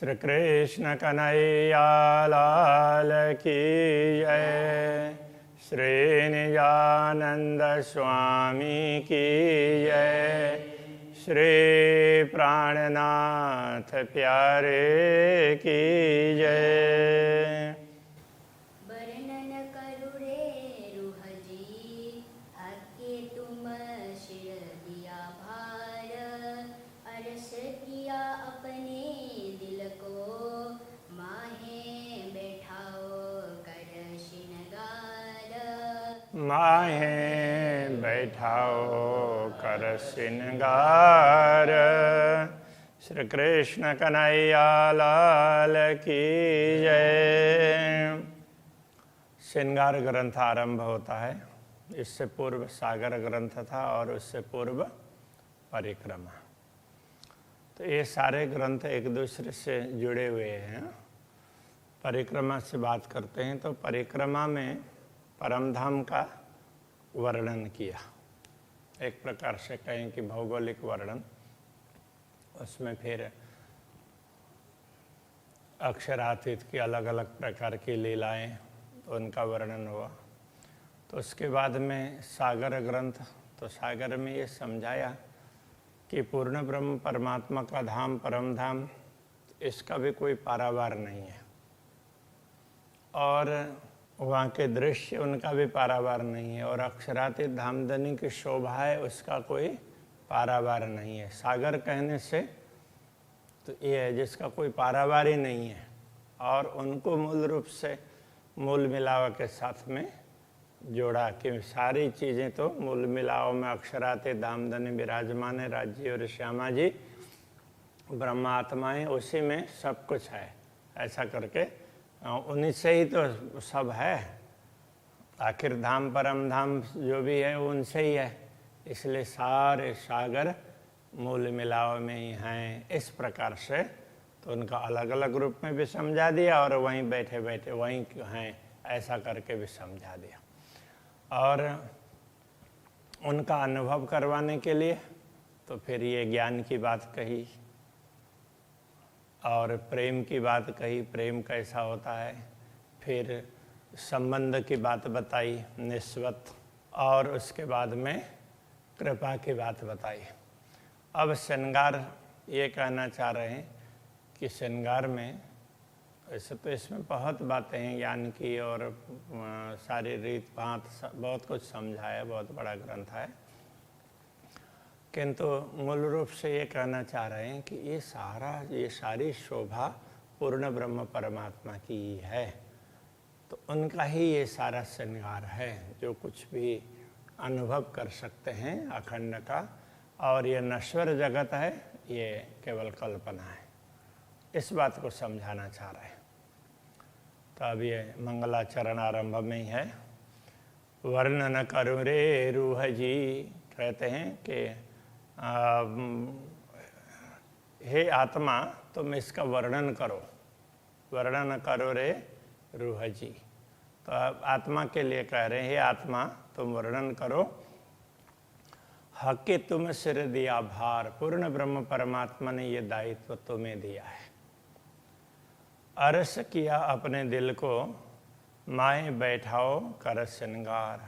श्री कृष्ण कन्हैया लाल की जय। श्री निजानंद स्वामी की जय। श्री प्राणनाथ प्यारे की जय। वर्णन करु रे रूह जी, हके तुम शिर दिया भार। अरस किया अपने दिल को, माहे बैठाओ कर श्रृंगार। माहे बैठाओ कर श्रृंगार। श्री कृष्ण कन्हैया लाल की जय। श्रृंगार ग्रंथ आरंभ होता है। इससे पूर्व सागर ग्रंथ था और उससे पूर्व परिक्रमा। तो ये सारे ग्रंथ एक दूसरे से जुड़े हुए हैं। परिक्रमा से बात करते हैं तो परिक्रमा में परमधाम का वर्णन किया। एक प्रकार से कहें कि भौगोलिक वर्णन। उसमें फिर अक्षरातीत की अलग अलग प्रकार की लीलाएं, उनका वर्णन हुआ। तो उसके बाद में सागर ग्रंथ, तो सागर में ये समझाया कि पूर्ण ब्रह्म परमात्मा का धाम परम धाम, इसका भी कोई पारावार नहीं है और वहाँ के दृश्य उनका भी पारावार नहीं है और अक्षरातीत धामधनी की शोभा है, उसका कोई पारावार नहीं है। सागर कहने से तो ये है जिसका कोई पारावार ही नहीं है और उनको मूल रूप से मूल मिलाव के साथ में जोड़ा कि सारी चीज़ें तो मूल मिलाव में अक्षरातीत धामधनी विराजमान है। राज्य और श्यामा जी ब्रह्मात्माएं, उसी में सब कुछ है। ऐसा करके उन्हीं से ही तो सब है। आखिर धाम परम धाम जो भी है उनसे ही है, इसलिए सारे सागर मूल मिलाव में ही हैं। इस प्रकार से तो उनका अलग अलग रूप में भी समझा दिया और वहीं बैठे बैठे वहीं हैं ऐसा करके भी समझा दिया। और उनका अनुभव करवाने के लिए तो फिर ये ज्ञान की बात कही और प्रेम की बात कही, प्रेम कैसा होता है। फिर संबंध की बात बताई निस्वत, और उसके बाद में कृपा की बात बताई। अब श्रृंगार ये कहना चाह रहे हैं कि श्रृंगार में वैसे तो इसमें बहुत बातें हैं ज्ञान की और सारी रीत भात बहुत कुछ समझाया, बहुत बड़ा ग्रंथ है, किंतु मूल रूप से ये कहना चाह रहे हैं कि ये सारी शोभा पूर्ण ब्रह्म परमात्मा की ही है। तो उनका ही ये सारा श्रृंगार है जो कुछ भी अनुभव कर सकते हैं अखंड का, और ये नश्वर जगत है, ये केवल कल्पना है। इस बात को समझाना चाह रहे हैं। तो अब ये मंगलाचरण आरंभ में ही है। वर्णन करु रे रूह जी, कहते हैं कि हे आत्मा तुम इसका वर्णन करो। वर्णन करो रे रूह जी, तो आत्मा के लिए कह रहे हैं हे आत्मा तुम वर्णन करो। हके तुम सिर दिया भार, पूर्ण ब्रह्म परमात्मा ने ये दायित्व तुम्हें दिया है। अरस किया अपने दिल को, माए बैठाओ कर श्रृंगार।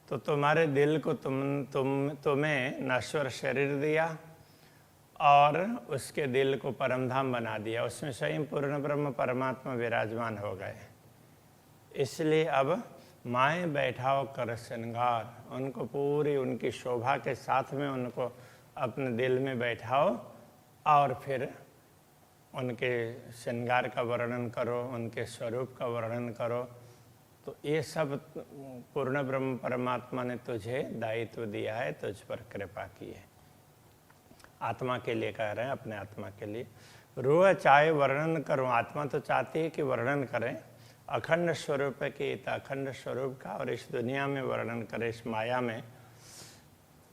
तो तुम्हारे दिल को तुम्हें नश्वर शरीर दिया और उसके दिल को परमधाम बना दिया। उसमें स्वयं पूर्ण ब्रह्म परमात्मा विराजमान हो गए। इसलिए अब माए बैठाओ कर श्रृंगार, उनको पूरी उनकी शोभा के साथ में उनको अपने दिल में बैठाओ और फिर उनके श्रृंगार का वर्णन करो, उनके स्वरूप का वर्णन करो। तो ये सब पूर्ण ब्रह्म परमात्मा ने तुझे दायित्व दिया है, तुझ पर कृपा की है। आत्मा के लिए कह रहे हैं, अपने आत्मा के लिए। रूह चाहे वर्णन करूं, आत्मा तो चाहती है कि वर्णन करें अखंड स्वरूप की, अखंड स्वरूप का, और इस दुनिया में वर्णन करें, इस माया में।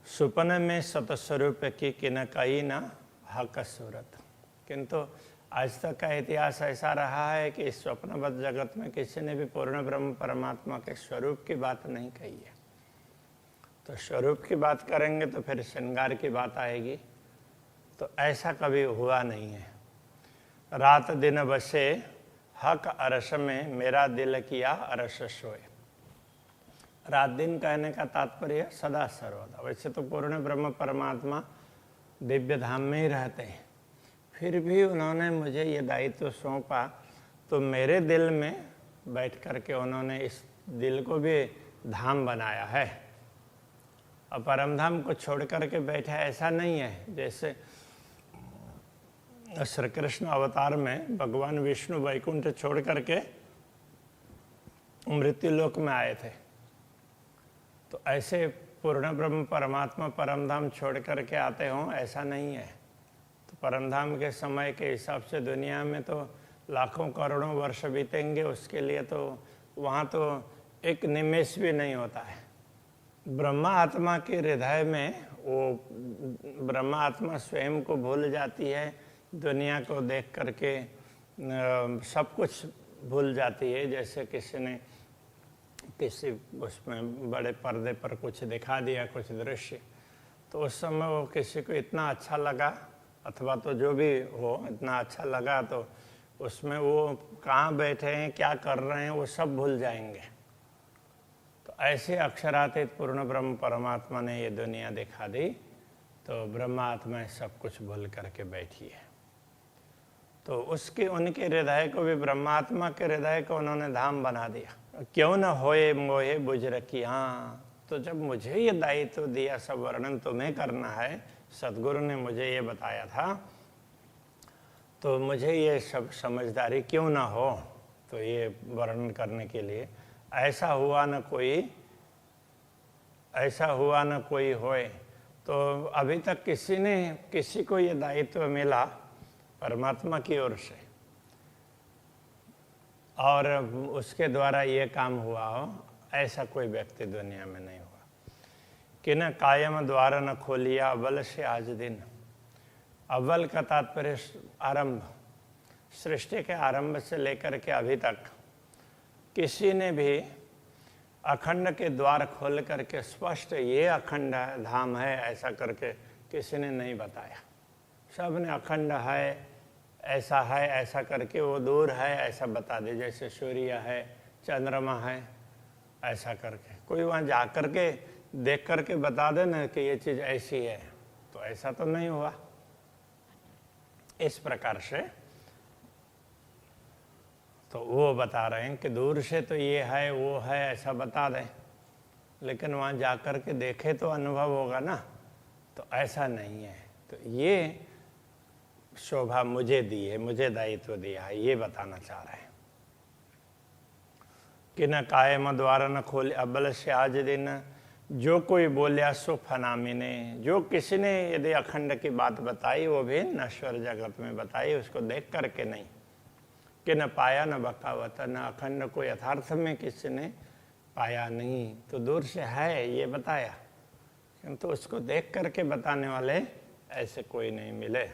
सुपन में सतस्वरूप की किन कई न हक सूरत। किंतु आज तक का इतिहास ऐसा रहा है कि इस स्वप्नबद्ध जगत में किसी ने भी पूर्ण ब्रह्म परमात्मा के स्वरूप की बात नहीं कही है। तो स्वरूप की बात करेंगे तो फिर श्रृंगार की बात आएगी, तो ऐसा कभी हुआ नहीं है। रात दिन बसे हक अरस में, मेरा दिल किया अरस सोए। रात दिन कहने का तात्पर्य सदा सर्वदा। वैसे तो पूर्ण ब्रह्म परमात्मा दिव्य धाम में ही रहते हैं, फिर भी उन्होंने मुझे ये दायित्व सौंपा, तो मेरे दिल में बैठ कर के उन्होंने इस दिल को भी धाम बनाया है। और परम धाम को छोड़ करके बैठे ऐसा नहीं है। जैसे श्री कृष्ण अवतार में भगवान विष्णु वैकुंठ छोड़ करके मृत्यु लोक में आए थे, तो ऐसे पूर्ण ब्रह्म परमात्मा परम धाम छोड़ करके आते हों, ऐसा नहीं है। तो परम धाम के समय के हिसाब से दुनिया में तो लाखों करोड़ों वर्ष बीतेंगे, उसके लिए तो वहाँ तो एक निमेष भी नहीं होता है। ब्रह्मा आत्मा के हृदय में वो ब्रह्मा आत्मा स्वयं को भूल जाती है, दुनिया को देख करके सब कुछ भूल जाती है। जैसे किसी ने किसी उसमें बड़े पर्दे पर कुछ दिखा दिया, कुछ दृश्य, तो उस समय वो किसी को इतना अच्छा लगा, अथवा तो जो भी हो इतना अच्छा लगा, तो उसमें वो कहाँ बैठे हैं, क्या कर रहे हैं, वो सब भूल जाएंगे। तो ऐसे अक्षरातीत पूर्ण ब्रह्म परमात्मा ने ये दुनिया दिखा दी, तो ब्रह्मात्मा सब कुछ भूल करके बैठी है। तो उसके उनके हृदय को भी, ब्रह्मात्मा के हृदय को उन्होंने धाम बना दिया। क्यों न होए मोहे बुझ रखी। हाँ, तो जब मुझे ये दायित्व दिया, सब वर्णन तुम्हें करना है, सदगुरु ने मुझे ये बताया था, तो मुझे ये सब समझदारी क्यों ना हो, तो ये वर्णन करने के लिए ऐसा हुआ न कोई होए। तो अभी तक किसी को ये दायित्व मिला परमात्मा की ओर से, और उसके द्वारा ये काम हुआ हो, ऐसा कोई व्यक्ति दुनिया में नहीं हुआ। कि न कायम द्वार न खोलिया अव्वल से आज दिन। अव्वल का तात्पर्य आरंभ, सृष्टि के आरंभ से लेकर के अभी तक किसी ने भी अखंड के द्वार खोल करके स्पष्ट ये अखंड धाम है ऐसा करके किसी ने नहीं बताया। सब ने अखंड है, ऐसा करके वो दूर है ऐसा बता दे, जैसे सूर्य है, चंद्रमा है, ऐसा करके। कोई वहाँ जा करके देख करके बता दे ना कि ये चीज़ ऐसी है, तो ऐसा तो नहीं हुआ। इस प्रकार से तो वो बता रहे हैं कि दूर से तो ये है वो है ऐसा बता दें, लेकिन वहाँ जा कर के देखे तो अनुभव होगा ना, तो ऐसा नहीं है। तो ये शोभा मुझे दी है, मुझे दायित्व दिया है, ये बताना चाह रहे हैं। कि न कायम द्वारा न खोले अव्वल से आज दिन, जो कोई बोलिया सो फनामी ने। जो किसी ने यदि अखंड की बात बताई, वो भी नश्वर जगत में बताई, उसको देख करके नहीं। कि न पाया न बकावत, न अखंड को यथार्थ में किसी ने पाया नहीं, तो दूर से है ये बताया, किंतु उसको देख करके बताने वाले ऐसे कोई नहीं मिले।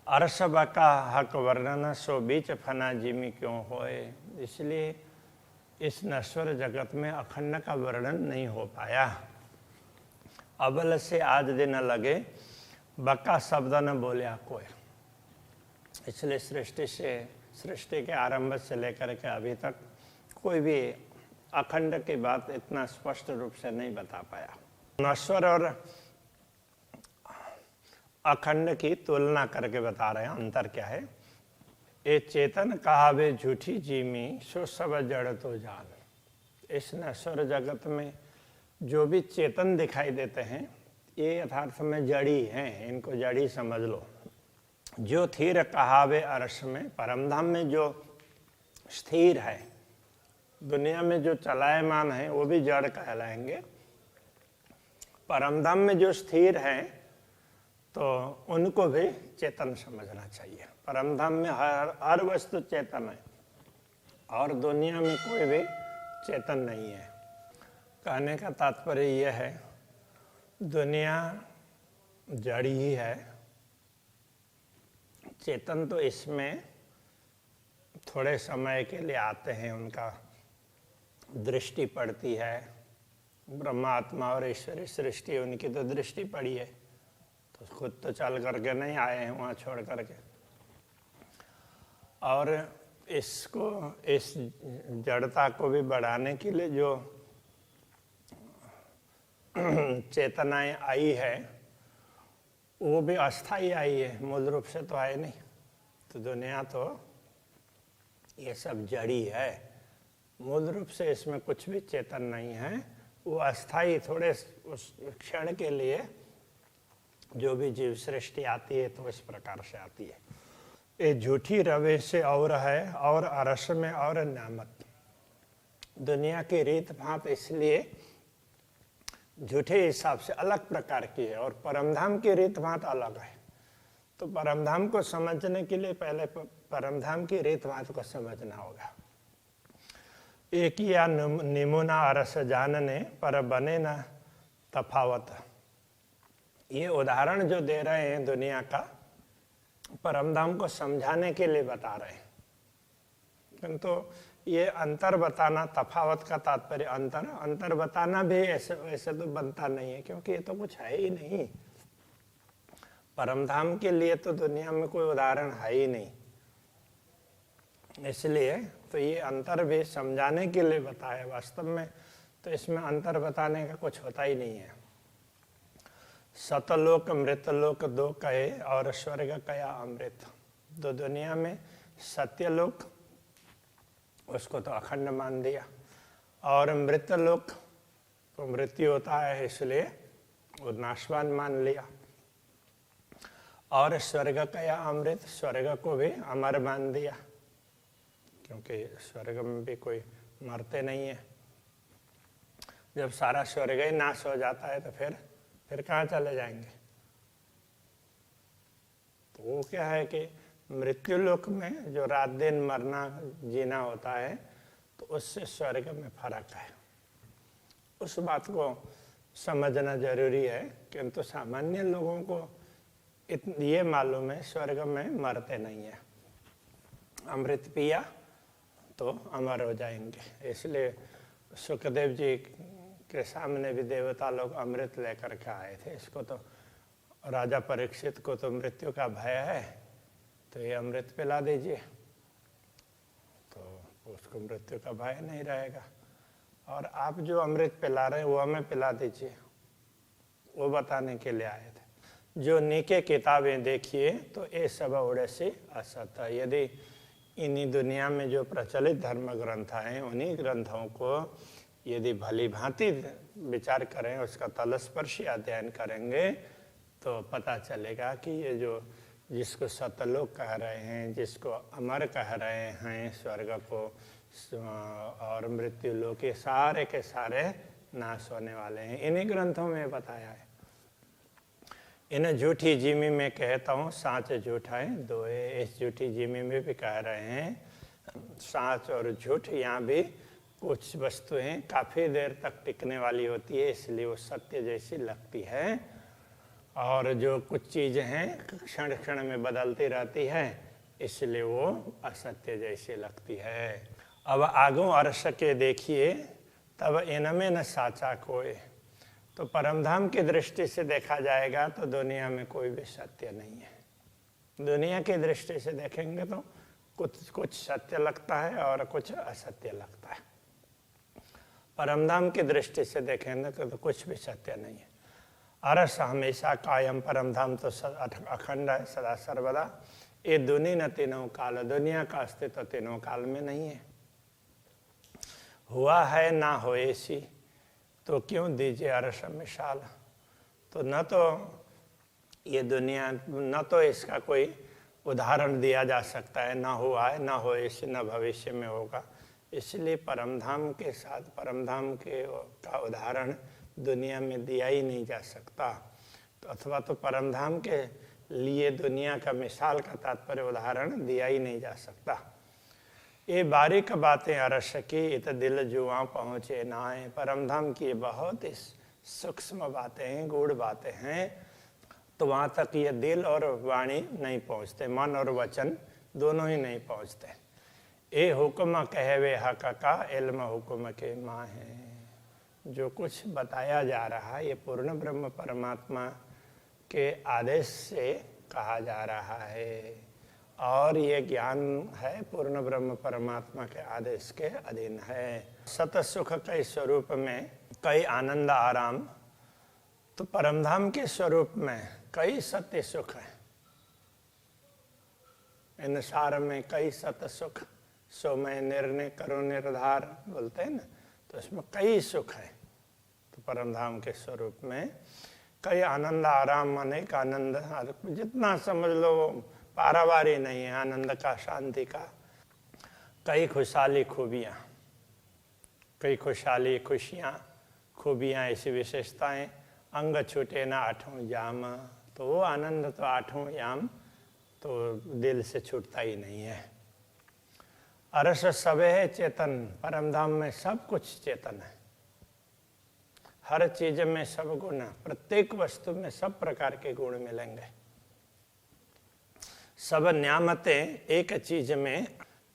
अरस बका हक वर्णन सो बीच फना जिमी क्यों होए। इसलिए इस नश्वर जगत में अखंड का वर्णन नहीं हो पाया। अव्वल से आज दिन लगे, बका शब्द न बोलिया कोई। इसलिए सृष्टि के आरंभ से लेकर के अभी तक कोई भी अखंड की बात इतना स्पष्ट रूप से नहीं बता पाया। नश्वर और अखंड की तुलना करके बता रहे हैं, अंतर क्या है। ए चेतन कहावे झूठी जीमी, सो सब जड़ तो जान। इस नश्वर जगत में जो भी चेतन दिखाई देते हैं, ये यथार्थ में जड़ी हैं, इनको जड़ी समझ लो। जो थीर कहावे अरश में, परमधाम में जो स्थिर है, दुनिया में जो चलायमान है वो भी जड़ कहलाएंगे। परमधाम में जो स्थिर है तो उनको भी चेतन समझना चाहिए। परमधाम में हर वस्तु चेतन है और दुनिया में कोई भी चेतन नहीं है। कहने का तात्पर्य यह है, दुनिया जड़ी ही है, चेतन तो इसमें थोड़े समय के लिए आते हैं, उनका दृष्टि पड़ती है। ब्रह्मात्मा और ईश्वरी सृष्टि, उनकी तो दृष्टि पड़ी है, तो खुद तो चल करके नहीं आए हैं वहाँ छोड़ करके। और इसको, इस जड़ता को भी बढ़ाने के लिए जो चेतनाएं आई है वो भी अस्थाई आई है, मूल रूप से तो आई नहीं। तो दुनिया तो ये सब जड़ी है, मूल रूप से इसमें कुछ भी चेतन नहीं है। वो अस्थाई, थोड़े उस क्षण के लिए जो भी जीव सृष्टि आती है तो इस प्रकार से आती है। ये झूठी रवे से और है, और अरस में और नामत। दुनिया की रीत भात इसलिए झूठे हिसाब से अलग प्रकार की है, और परमधाम की रीत भात अलग है। तो परमधाम को समझने के लिए पहले परमधाम की रीत भात को समझना होगा। एक या निमुना अरस जानने पर बने न तफावत। ये उदाहरण जो दे रहे हैं दुनिया का, परमधाम को समझाने के लिए बता रहे हैं। किंतु ये अंतर बताना, तफावत का तात्पर्य अंतर बताना भी ऐसे तो बनता नहीं है, क्योंकि ये तो कुछ है ही नहीं। परमधाम के लिए तो दुनिया में कोई उदाहरण है ही नहीं, इसलिए तो ये अंतर भी समझाने के लिए बताया। वास्तव में तो इसमें अंतर बताने का कुछ होता ही नहीं है। सतलोक मृतलोक दो कहे, और स्वर्ग कया अमृत। तो दुनिया में सत्यलोक, उसको तो अखंड मान दिया, और मृतलोक को मृत्यु होता है इसलिए वो नाशवान मान लिया, और स्वर्ग कया अमृत, स्वर्ग को भी अमर मान दिया, क्योंकि स्वर्ग में भी कोई मरते नहीं है। जब सारा स्वर्ग ही नाश हो जाता है तो फिर कहाँ चले जाएंगे। तो वो क्या है कि मृत्यु लोक में जो रात दिन मरना जीना होता है, तो उससे स्वर्ग में फर्क है। उस बात को समझना जरूरी है, किंतु सामान्य लोगों को ये मालूम है स्वर्ग में मरते नहीं है, अमृत पिया तो अमर हो जाएंगे। इसलिए सुखदेव जी के सामने भी देवता लोग अमृत लेकर के आए थे। इसको तो राजा परीक्षित को तो मृत्यु का भय है, तो ये अमृत पिला दीजिए, तो उसको मृत्यु का भय नहीं रहेगा। और आप जो अमृत पिला रहे हैं वो हमें पिला दीजिए, वो बताने के लिए आए थे। जो नीके किताबें देखिए तो ये सब उड़े से असत। यदि इन्हीं दुनिया में जो प्रचलित धर्म ग्रंथ हैं, उन्हीं ग्रंथों को यदि भली भांति विचार करें, उसका तलस्पर्शी अध्ययन करेंगे, तो पता चलेगा कि ये जो जिसको सतलोक कह रहे हैं, जिसको अमर कह रहे हैं, स्वर्ग को और मृत्यु लोक, के सारे नाश होने वाले हैं। इन्हीं ग्रंथों में बताया है। इन झूठी जिमी में कहता हूँ साँच झूठ है दोए। इस झूठी जिमी में भी कह रहे हैं साँच और झूठ। यहाँ भी कुछ वस्तुएं काफ़ी देर तक टिकने वाली होती है, इसलिए वो सत्य जैसी लगती है, और जो कुछ चीज़ें हैं क्षण क्षण में बदलती रहती है, इसलिए वो असत्य जैसी लगती है। अब आगों अर्श के देखिए तब इनमें न साचा कोई। तो परमधाम की दृष्टि से देखा जाएगा तो दुनिया में कोई भी सत्य नहीं है। दुनिया की दृष्टि से देखेंगे तो कुछ सत्य लगता है और कुछ असत्य लगता है। परमधाम की दृष्टि से देखेंगे तो कुछ भी सत्य नहीं है। अरस हमेशा कायम, परमधाम तो अखंड है, सदा सर्वदा। ये दुनी न तीनों काल, दुनिया का अस्तित्व तीनों काल में नहीं है। हुआ है ना होए सी, तो क्यों दीजिए अरस मिसाल। तो न तो ये दुनिया, न तो इसका कोई उदाहरण दिया जा सकता है, ना हुआ है, ना होए सी, न भविष्य में होगा। इसलिए परमधाम के साथ परमधाम के का उदाहरण दुनिया में दिया ही नहीं जा सकता। तो अथवा तो परमधाम के लिए दुनिया का मिसाल का तात्पर्य उदाहरण दिया ही नहीं जा सकता। ये बारीक बातें अरस की इत दिल जुआ पहुँचे नाए। परमधाम की बहुत ही सूक्ष्म बातें हैं, गूढ़ बातें हैं, तो वहाँ तक ये दिल और वाणी नहीं पहुँचते, मन और वचन दोनों ही नहीं पहुँचते। ए हुक्म कहवे हक का इल्म हुक्म के माँ है। जो कुछ बताया जा रहा है ये पूर्ण ब्रह्म परमात्मा के आदेश से कहा जा रहा है, और ये ज्ञान है पूर्ण ब्रह्म परमात्मा के आदेश के अधीन है। सत सुख के स्वरूप में कई आनंद आराम, तो परमधाम के स्वरूप में कई सत्य सुख है। इन सार में कई सत सुख, सो मैं निर्णय करो निर्धार बोलते हैं ना, तो इसमें कई सुख है। तो परमधाम के स्वरूप में कई आनंद आराम, अनेक आनंद, जितना समझ लो पारावारी नहीं है आनंद का, शांति का। कई खुशहाली खूबियाँ, कई खुशहाली खुशियाँ खूबियाँ, ऐसी विशेषताएं। अंग छूटे ना आठों जाम, तो वो आनंद तो आठों याम तो दिल से छूटता ही नहीं है। अरस सबे है चेतन, परमधाम में सब कुछ चेतन है। हर चीज में सब गुण, प्रत्येक वस्तु में सब प्रकार के गुण मिलेंगे। सब न्यामतें एक चीज में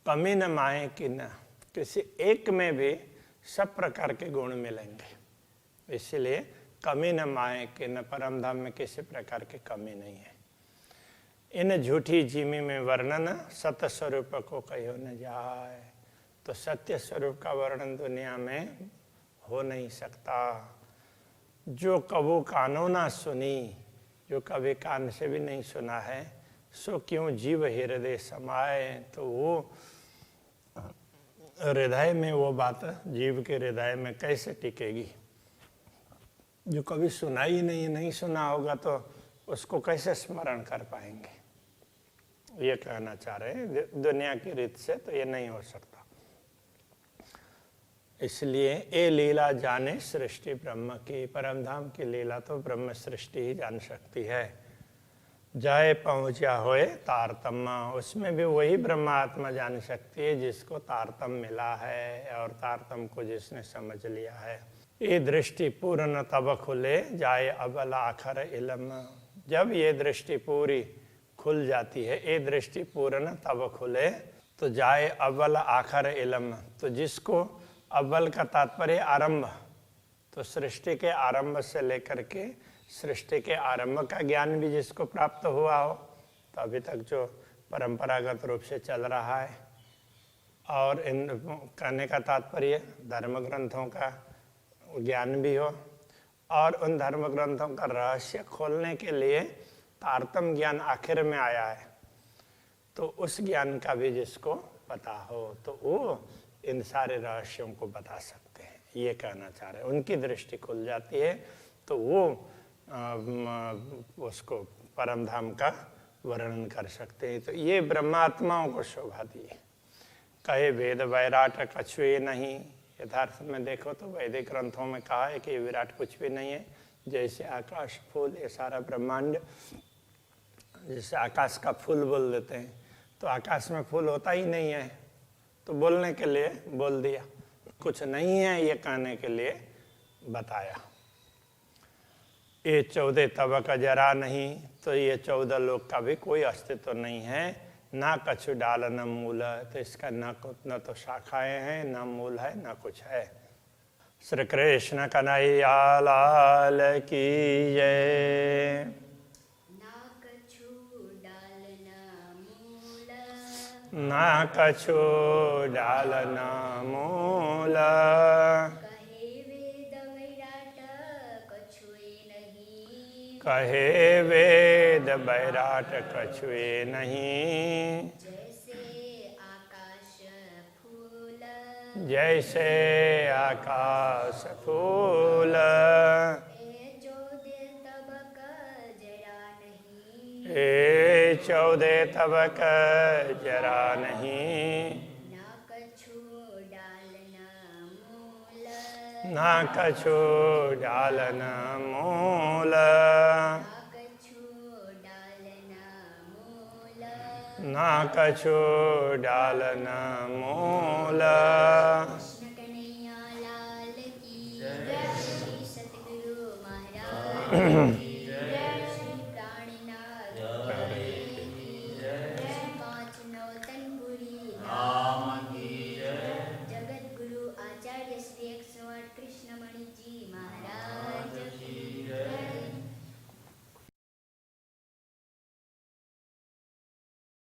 कमी न माए कि न, किसी एक में भी सब प्रकार के गुण मिलेंगे। इसलिए कमी न माए कि न, परमधाम में किसी प्रकार की कमी नहीं है। इन झूठी जीमी में वर्णन सत्य स्वरूप को कहो न जाए, तो सत्य स्वरूप का वर्णन दुनिया में हो नहीं सकता। जो कबू कानों ना सुनी, जो कभी कान से भी नहीं सुना है, सो क्यों जीव हृदय समाए, तो वो हृदय में वो बात जीव के हृदय में कैसे टिकेगी। जो कभी सुना ही नहीं सुना होगा तो उसको कैसे स्मरण कर पाएंगे। ये कहना चाह रहे हैं, दुनिया की रीत से तो ये नहीं हो सकता। इसलिए ये लीला जाने सृष्टि ब्रह्म की, परमधाम की लीला तो ब्रह्म सृष्टि ही जान सकती है। जाए पहुँचा होए तारतम्य, उसमें भी वही ब्रह्मात्मा जान सकती है जिसको तारतम मिला है और तारतम को जिसने समझ लिया है। ये दृष्टि पूर्ण तब खुले जाए अबल आखर इलम, जब ये दृष्टि पूरी खुल जाती है, ये दृष्टि पूर्ण तब खुले तो जाए अव्वल आखर इलम, तो जिसको अव्वल का तात्पर्य आरंभ, तो सृष्टि के आरंभ से लेकर के सृष्टि के आरंभ का ज्ञान भी जिसको प्राप्त हुआ हो, तो अभी तक जो परंपरागत रूप से चल रहा है, और इन कहने का तात्पर्य धर्म ग्रंथों का ज्ञान भी हो, और उन धर्म ग्रंथों का रहस्य खोलने के लिए तारतम ज्ञान आखिर में आया है, तो उस ज्ञान का भी जिसको पता हो तो वो इन सारे रहस्यों को बता सकते हैं। ये कहना चाह रहे हैं, उनकी दृष्टि खुल जाती है तो वो उसको परमधाम का वर्णन कर सकते हैं। तो ये ब्रह्मात्माओं को शोभा दी है। कहे वेद वैराट कछुए नहीं, यथार्थ में देखो तो वैदिक ग्रंथों में कहा है कि विराट कुछ भी नहीं है। जैसे आकाश फूल, ये सारा ब्रह्मांड, जैसे आकाश का फूल बोल देते हैं, तो आकाश में फूल होता ही नहीं है, तो बोलने के लिए बोल दिया, कुछ नहीं है ये कहने के लिए बताया। ये 14 तबक जरा नहीं, तो ये 14 लोक का भी कोई अस्तित्व नहीं है। ना कछु डाल न मूल, तो इसका न तो शाखाएं हैं, न मूल है, न कुछ है। श्री कृष्ण कन्हैया लाल की जय। ना कछु डाल न मूल, ना कछु डाल न मूल, कहे वेद वैराट कछुए नहीं, कहे वेद बैराट कछुए नहीं। जैसे आकाश फूल, जैसे आकाश फूल, ए 14 तबक जरा नहीं, ए 14 तबक जरा नहीं। ना कछु डाल न मूल, ना कछु डाल न मूल, ना कछु डाल न मूल। ना कछु डाल न मूल। कृष्ण कन्हैया लाल की जय। सतगुरु महाराज